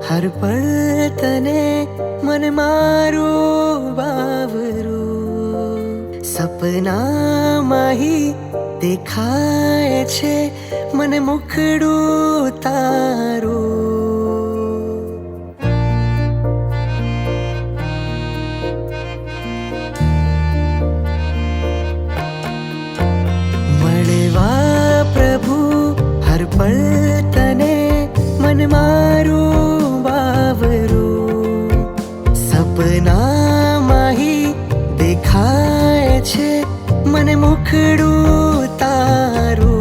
हर पल तने मन मारू बावरू सपना माही देखाय छे मन मुखड़ू तारू मळवा प्रभु हर पल तने मन मारू बावरू सपना माही देखाय छे मन मुखड़ू तारू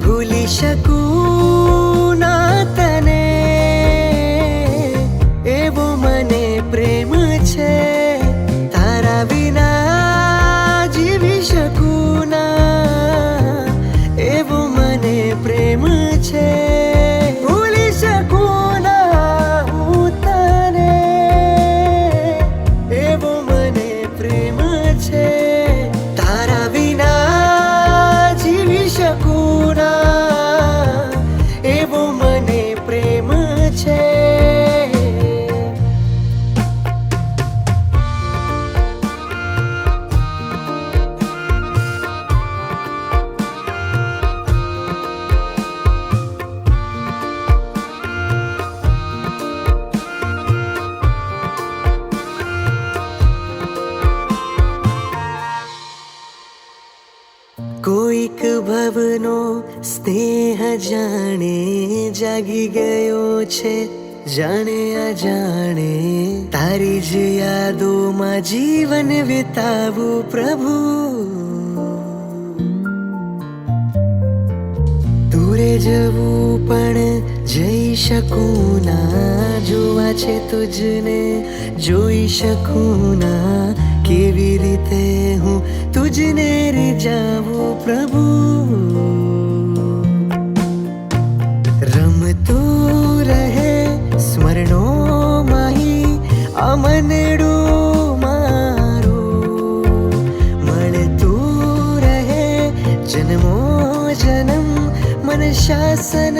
भूली शकूं ना तने एवो मने प्रेम छे तारा विना जीवी शकूं ना एवो मने प्रेम छे भूली शकूं ना हूँ तने एवो मने प्रेम छे तारा विना जीवी शकूं ना एवो मने प्रेम छे कोईक भवनो स्नेह जाने जागी गयो छे जाने अजाणे तारी ज यादोमां जीवन वितावू प्रभु दूरे जवू पण जई शकूं ना जोवा छे तुझने जोई शकूं ना केवी रीते हूँ तुझने रिजावू प्रभु रमतू रहे स्मरणो माही आ मनडू मारू मळतू रहे जन्मो जन्म मन शासन